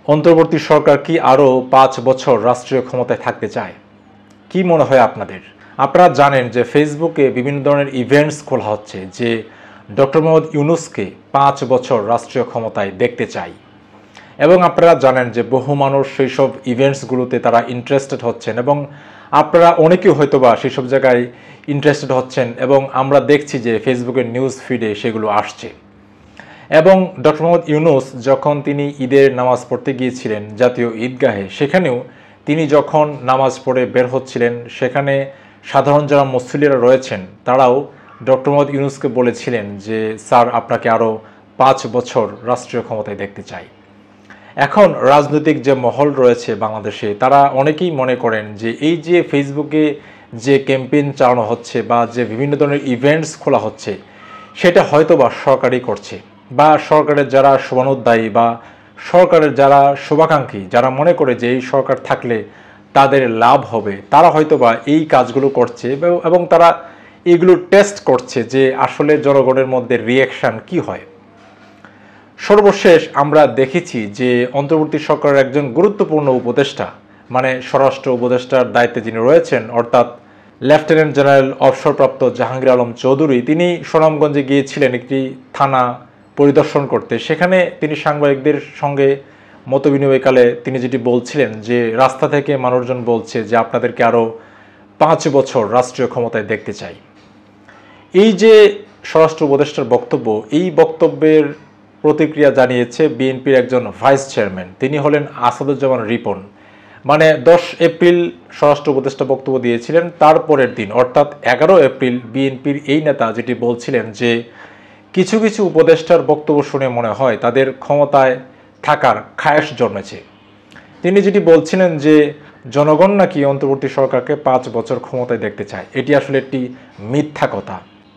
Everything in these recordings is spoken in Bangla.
অন্তর্বর্তী সরকার কি আরও 5 বছর রাষ্ট্রীয় ক্ষমতায় থাকতে চায়? কি মনে হয় আপনাদের? আপনারা জানেন যে ফেসবুকে বিভিন্ন ধরনের ইভেন্টস খোলা হচ্ছে যে ডক্টর মোহাম্মদ ইউনূসকে 5 বছর রাষ্ট্রীয় ক্ষমতায় দেখতে চাই। এবং আপনারা জানেন যে বহু মানুষ সেই সব ইভেন্টসগুলোতে তারা ইন্টারেস্টেড হচ্ছেন এবং আপনারা অনেকেই হয়তোবা সেই সব জায়গায় ইন্টারেস্টেড হচ্ছেন এবং আমরা দেখছি যে ফেসবুকের নিউজ ফিডে সেগুলো আসছে। এবং ডক্টর মোহাম্মদ ইউনূস যখন তিনি ঈদের নামাজ পড়তে গিয়েছিলেন জাতীয় ঈদগাহে, সেখানেও তিনি যখন নামাজ পড়ে বের হচ্ছিলেন, সেখানে সাধারণ যারা মুসল্লিরা রয়েছেন তারাও ডক্টর মোহাম্মদ ইউনূসকে বলেছিলেন যে স্যার, আপনাকে আরও 5 বছর রাষ্ট্রীয় ক্ষমতায় দেখতে চাই। এখন রাজনৈতিক যে মহল রয়েছে বাংলাদেশে, তারা অনেকেই মনে করেন যে এই যে ফেসবুকে যে ক্যাম্পেইন চালানো হচ্ছে বা যে বিভিন্ন ধরনের ইভেন্টস খোলা হচ্ছে, সেটা হয়তো বা সরকারই করছে, বা সরকারের যারা শুভানুদ্দায়ী বা সরকারের যারা শুভাকাঙ্ক্ষী, যারা মনে করে যে এই সরকার থাকলে তাদের লাভ হবে, তারা হয়তো বা এই কাজগুলো করছে এবং তারা এগুলো টেস্ট করছে যে আসলে জনগণের মধ্যে রিয়াকশান কি হয়। সর্বশেষ আমরা দেখেছি যে অন্তর্বর্তী সরকারের একজন গুরুত্বপূর্ণ উপদেষ্টা, মানে স্বরাষ্ট্র উপদেষ্টার দায়িত্বে যিনি রয়েছেন, অর্থাৎ লেফটেন্যান্ট জেনারেল অবসরপ্রাপ্ত জাহাঙ্গীর আলম চৌধুরী, তিনি সুনামগঞ্জে গিয়েছিলেন একটি থানা পরিদর্শন করতে। সেখানে তিনি সাংবাদিকদের সঙ্গে মতবিনিময়কালে তিনি যেটি বলছিলেন যে রাস্তা থেকে মানুষজন বলছে যে আপনাদেরকে আরও 5 বছর রাষ্ট্রীয় ক্ষমতায় দেখতে চাই। এই যে স্বরাষ্ট্র উপদেষ্টার বক্তব্য, এই বক্তব্যের প্রতিক্রিয়া জানিয়েছে বিএনপির একজন ভাইস চেয়ারম্যান, তিনি হলেন আসাদুজ্জামান রিপন। মানে 10 এপ্রিল স্বরাষ্ট্র উপদেষ্টা বক্তব্য দিয়েছিলেন, তারপরের দিন অর্থাৎ 11 এপ্রিল বিএনপির এই নেতা যেটি বলছিলেন যে কিছু কিছু উপদেষ্টার বক্তব্য শুনে মনে হয় তাদের ক্ষমতায় থাকার খায়েশ জন্মেছে। তিনি যেটি বলছিলেন যে জনগণ নাকি অন্তর্বর্তী সরকারকে 5 বছর ক্ষমতায় দেখতে চায়, এটি আসলে একটি মিথ্যা কথা।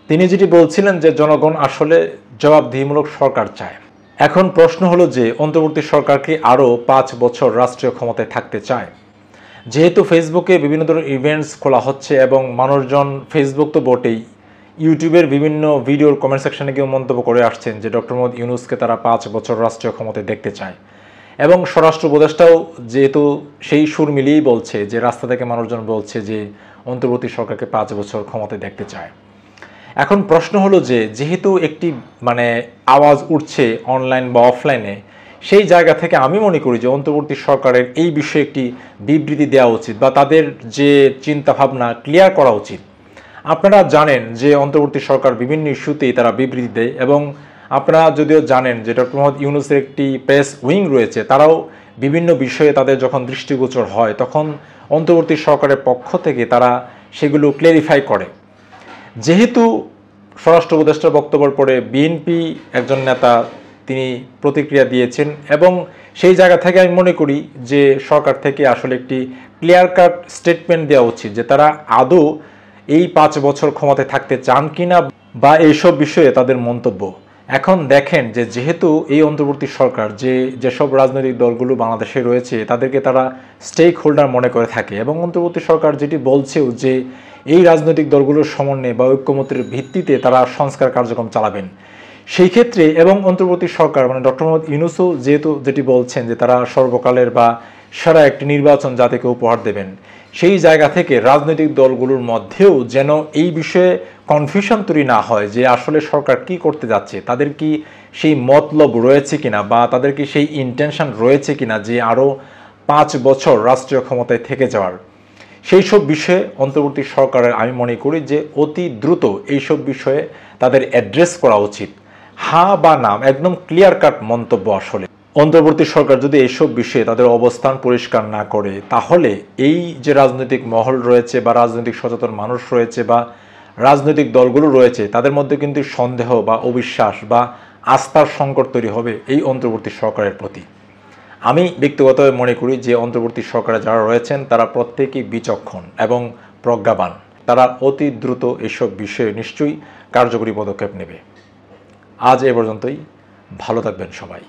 তিনি যেটি বলছিলেন যে জনগণ আসলে জবাবদিহিমূলক সরকার চায়। এখন প্রশ্ন হলো যে অন্তর্বর্তী সরকারকে আরও 5 বছর রাষ্ট্রীয় ক্ষমতায় থাকতে চায়। যেহেতু ফেসবুকে বিভিন্ন ধরনের ইভেন্টস খোলা হচ্ছে এবং মানুষজন, ফেসবুক তো বটেই, ইউটিউবের বিভিন্ন ভিডিওর কমেন্ট সেকশনে গিয়েও মন্তব্য করে আসছেন যে ডক্টর মোহাম্মদ ইউনূসকে তারা 5 বছর রাষ্ট্রীয় ক্ষমতায় দেখতে চায়। এবং স্বরাষ্ট্র উপদেষ্টাও যেহেতু সেই সুর মিলিয়েই বলছে যে রাস্তা থেকে মানুষজন বলছে যে অন্তর্বর্তী সরকারকে 5 বছর ক্ষমতায় দেখতে চায়। এখন প্রশ্ন হলো যে যেহেতু একটি আওয়াজ উঠছে অনলাইন বা অফলাইনে, সেই জায়গা থেকে আমি মনে করি যে অন্তর্বর্তী সরকারের এই বিষয়ে একটি বিবৃতি দেওয়া উচিত বা তাদের যে চিন্তাভাবনা ক্লিয়ার করা উচিত। আপনারা জানেন যে অন্তর্বর্তী সরকার বিভিন্ন ইস্যুতেই তারা বিবৃতি দেয় এবং আপনারা যদিও জানেন যে ডক্টর মোহাম্মদ ইউনূসের একটি প্রেস উইং রয়েছে, তারাও বিভিন্ন বিষয়ে তাদের যখন দৃষ্টিগোচর হয় তখন অন্তর্বর্তী সরকারের পক্ষ থেকে তারা সেগুলো ক্লেরিফাই করে। যেহেতু স্বরাষ্ট্র উপদেষ্টার বক্তব্যের পরে বিএনপি একজন নেতা তিনি প্রতিক্রিয়া দিয়েছেন এবং সেই জায়গা থেকে আমি মনে করি যে সরকার থেকে আসলে একটি ক্লিয়ার কাট স্টেটমেন্ট দেওয়া উচিত যে তারা আদৌ এই 5 বছর ক্ষমতায় থাকতে চান কিনা বা এইসব বিষয়ে তাদের মন্তব্য। এখন দেখেন যে যেহেতু এই অন্তর্বর্তী সরকার যেসব রাজনৈতিক দলগুলো বাংলাদেশে রয়েছে তাদেরকে তারা স্টেক হোল্ডার মনে করে থাকে এবং অন্তর্বর্তী সরকার যেটি বলছেও যে এই রাজনৈতিক দলগুলোর সমন্বয়ে বা ঐক্যমত্যের ভিত্তিতে তারা সংস্কার কার্যক্রম চালাবেন, সেই ক্ষেত্রে এবং অন্তর্বর্তী সরকার ডক্টর মোহাম্মদ ইউনূসও যেটি বলছেন যে তারা সর্বকালের বা সেরা একটি নির্বাচন জাতিকে উপহার দেবেন, সেই জায়গা থেকে রাজনৈতিক দলগুলোর মধ্যেও যেন এই বিষয়ে কনফিউশন তৈরি না হয় যে আসলে সরকার কি করতে যাচ্ছে, তাদের কি সেই মতলব রয়েছে কিনা বা তাদের কি সেই ইন্টেনশন রয়েছে কিনা যে আরও 5 বছর রাষ্ট্রীয় ক্ষমতায় থেকে যাওয়ার। সেই সব বিষয়ে অন্তর্বর্তী সরকারের আমি মনে করি যে অতি দ্রুত এইসব বিষয়ে তাদের অ্যাড্রেস করা উচিত। হ্যাঁ বা না, একদম ক্লিয়ার কাট মন্তব্য। আসলে অন্তর্বর্তী সরকার যদি এইসব বিষয়ে তাদের অবস্থান পরিষ্কার না করে, তাহলে এই যে রাজনৈতিক মহল রয়েছে বা রাজনৈতিক সচেতন মানুষ রয়েছে বা রাজনৈতিক দলগুলো রয়েছে, তাদের মধ্যে কিন্তু সন্দেহ বা অবিশ্বাস বা আস্থার সংকট তৈরি হবে এই অন্তর্বর্তী সরকারের প্রতি। আমি ব্যক্তিগতভাবে মনে করি যে অন্তর্বর্তী সরকারে যারা রয়েছেন তারা প্রত্যেকেই বিচক্ষণ এবং প্রজ্ঞাবান, তারা অতি দ্রুত এসব বিষয়ে নিশ্চয়ই কার্যকরী পদক্ষেপ নেবে। আজ এ পর্যন্তই, ভালো থাকবেন সবাই।